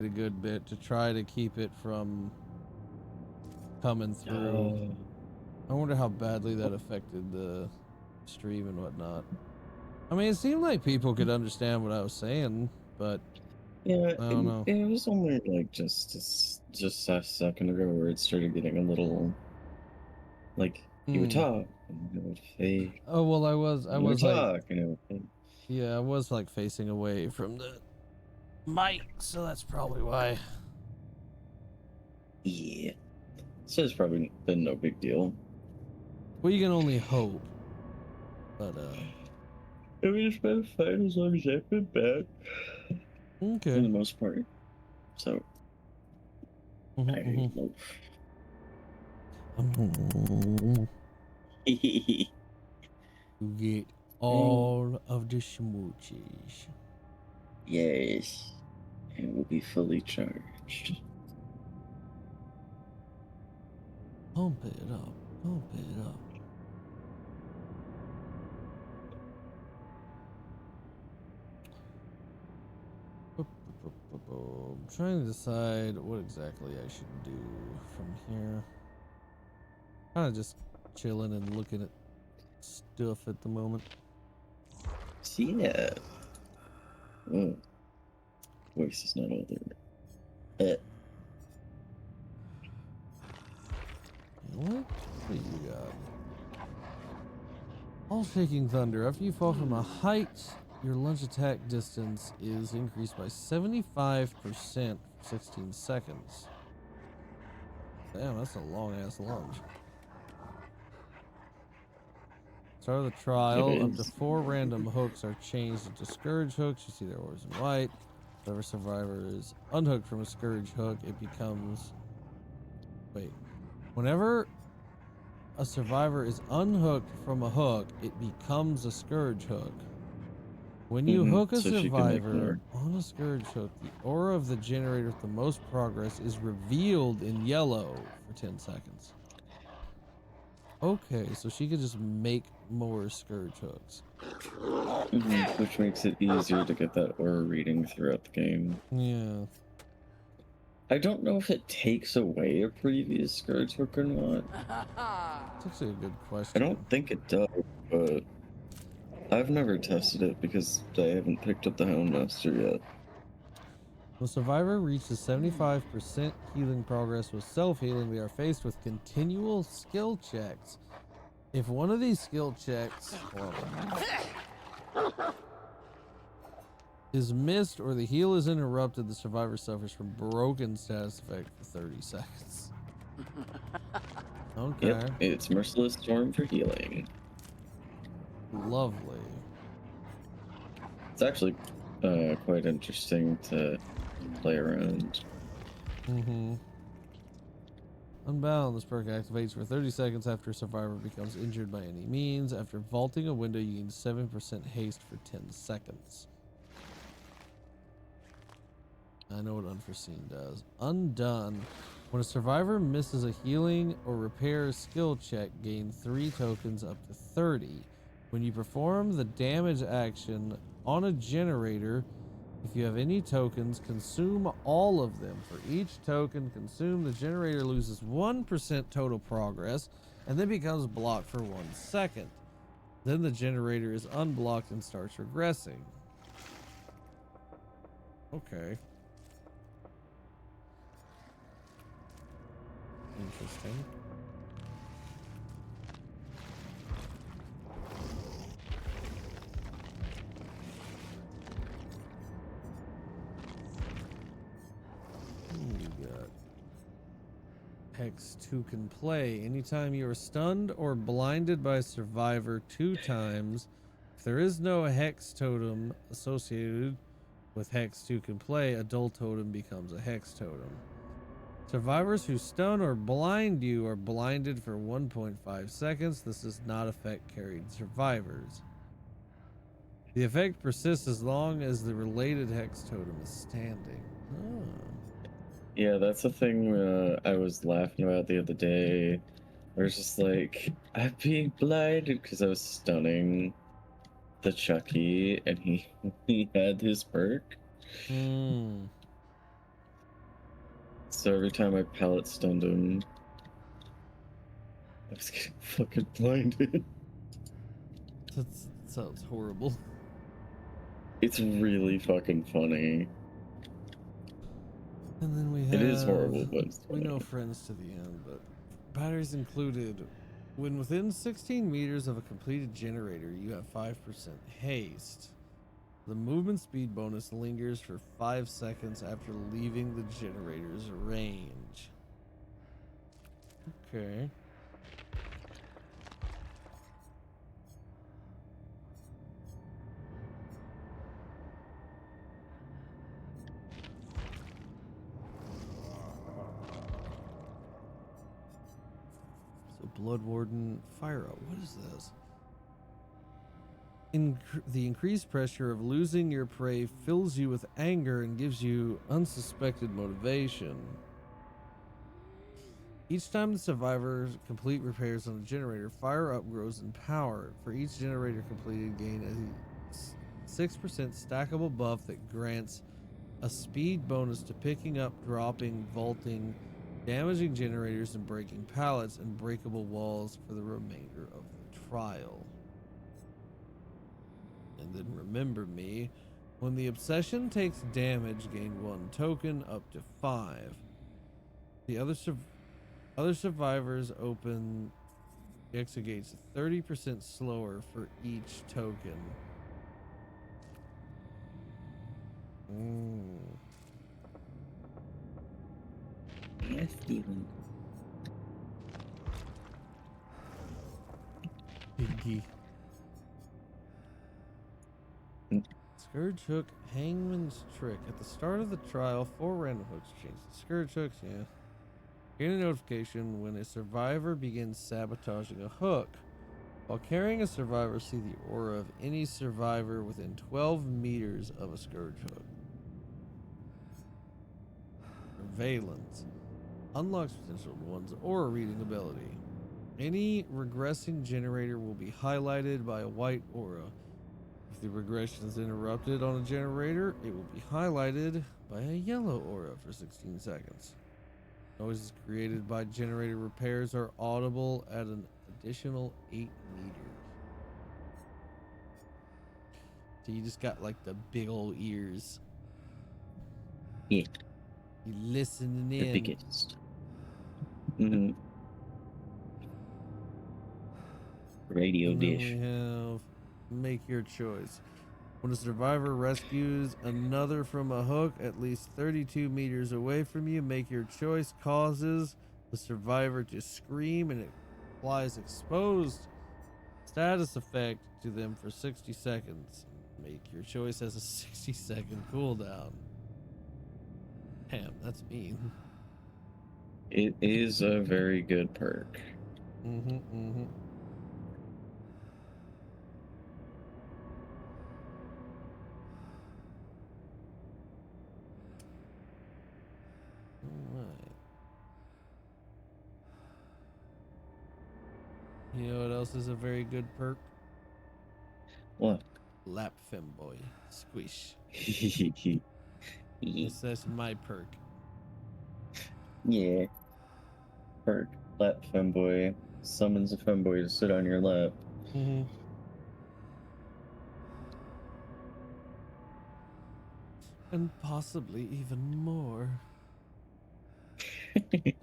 a good bit to try to keep it from coming through. I wonder how badly that affected the stream and whatnot. I mean, it seemed like people could understand what I was saying, but Yeah, I don't know. it was only like just a second ago where it started getting a little like you would talk and it would fade. Oh well, I You would was like, talk and it would fade. yeah, I was like facing away from the mic, so that's probably why. Yeah. So it's probably been no big deal. Well, you can only hope. But I mean, it's been fine as long as I've been back. For okay. the most part. So I don't know. You get all of the smooches. Yes. It will be fully charged. Pump it up. Pump it up. I'm trying to decide what exactly I should do from here. Kind of just chilling and looking at stuff at the moment. See that? Oh, voice is not all there. What do you got? All shaking thunder. After you fall from a height, your lunge attack distance is increased by 75% for 16 seconds. Damn, that's a long ass lunge. Start of the It trial, up to is. 4 random hooks are changed into scourge hooks. You see their oars in white. Whatever survivor is unhooked from a scourge hook, it becomes. Wait. Whenever a survivor is unhooked from a hook, it becomes a scourge hook. When you hook a So she can make survivor more. on a scourge hook, the aura of the generator with the most progress is revealed in yellow for 10 seconds. Okay, so she could just make more scourge hooks. Which makes it easier to get that aura reading throughout the game. Yeah. I don't know if it takes away a previous scourge hook or not. That's actually a good I question. don't think it does, but I've never tested it because I haven't picked up the Houndmaster yet. When a survivor reaches 75% healing progress with self-healing, they are faced with continual skill checks. If one of these skill checks is missed or the heal is interrupted, the survivor suffers from broken status effect for 30 seconds. Okay. Yep, it's Merciless Storm for healing. Lovely. It's actually quite interesting to play around. Unbound. This perk activates for 30 seconds after a survivor becomes injured by any means. After vaulting a window, you gain 7% haste for 10 seconds. I know what Unforeseen does. Undone. When a survivor misses a healing or repair skill check, gain 3 tokens up to 30. When you perform the damage action on a generator, if you have any tokens, consume all of them. For each token consumed, the generator loses 1% total progress and then becomes blocked for 1 second. Then the generator is unblocked and starts regressing. Okay. Interesting. You got Hex 2 can play. Anytime you are stunned or blinded by a survivor 2 times, if there is no Hex totem associated with Hex 2 can play, a dull totem becomes a Hex totem. Survivors who stun or blind you are blinded for 1.5 seconds. This does not affect carried survivors. The effect persists as long as the related Hex totem is standing. Oh. Yeah, that's the thing I was laughing about the other day. I was just like, I'm being blinded because I was stunning the Chucky and he he had his perk. Hmm. So every time I pallet stunned him, I was getting fucking blinded. That sounds horrible. It's really fucking funny. And then we It is have, horrible, but it's we know funny. friends to the end, but batteries included. When within 16 meters of a completed generator, you have 5% haste. The movement speed bonus lingers for 5 seconds after leaving the generator's range. Okay. So Blood Warden, fire up. What is this? The increased pressure of losing your prey fills you with anger and gives you unsuspected motivation. Each time the survivor complete repairs on a generator, fire up grows in power. For each generator completed, gain a 6% stackable buff that grants a speed bonus to picking up, dropping, vaulting, damaging generators, and breaking pallets and breakable walls for the remainder of the trial. And then remember me, when the obsession takes damage, gain 1 token up to 5. The other survivors open the exit gates 30% slower for each token. Yes, Steven. Piggy. Scourge hook, hangman's trick. At the start of the trial, 4 random hooks change the scourge hooks. Yeah. Gain a notification when a survivor begins sabotaging a hook. While carrying a survivor, see the aura of any survivor within 12 meters of a scourge hook. Surveillance. Unlocks potential one's aura reading ability. Any regressing generator will be highlighted by a white aura. If the regression is interrupted on a generator, it will be highlighted by a yellow aura for 16 seconds. Noises created by generator repairs are audible at an additional 8 meters. So you just got like the big old ears. Yeah. You listening The in. biggest. Mm-hmm. Radio And then dish. we have make your choice. When a survivor rescues another from a hook at least 32 meters away from you, make your choice causes the survivor to scream and it applies exposed status effect to them for 60 seconds. Make your choice has a 60-second cooldown. Damn, that's mean. It is a very good perk. Mm-hmm. Alright. You know what else is a very good perk? What? Lap femboy. Squish. Yeah. That's my perk. Perk. Lap femboy. Summons a femboy to sit on your lap. Mm-hmm. And possibly even more. Okay.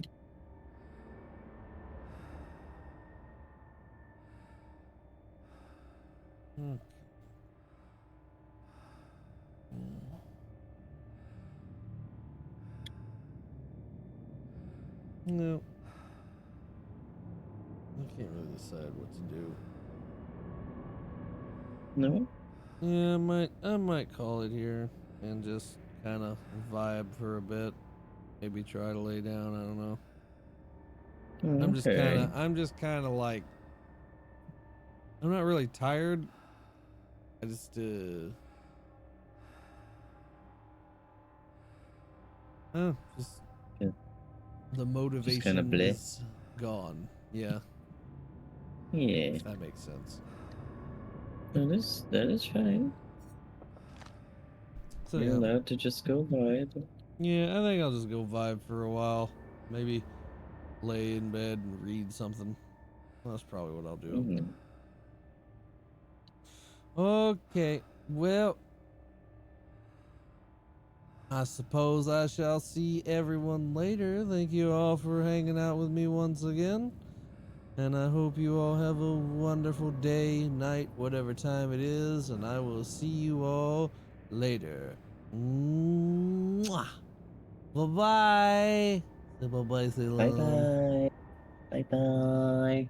No. I can't really decide what to do. No? Yeah, I might call it here and just kind of vibe for a bit. Maybe try to lay down. I don't know. Okay. I'm just kind of like, I'm not really tired. I just just Yeah. the motivation kinda bleh. is gone. Yeah, Yeah. if that makes sense. That is fine. So You're yeah, allowed to just go vibe. Yeah, I think I'll just go vibe for a while. Maybe lay in bed and read something. That's probably what I'll do. Mhm. Okay, well, I suppose I shall see everyone later. Thank you all for hanging out with me once again. And I hope you all have a wonderful day, night, whatever time it is. And I will see you all later. Mwah. Bye-bye. Say bye-bye, Bye Ceylon. bye. Bye bye.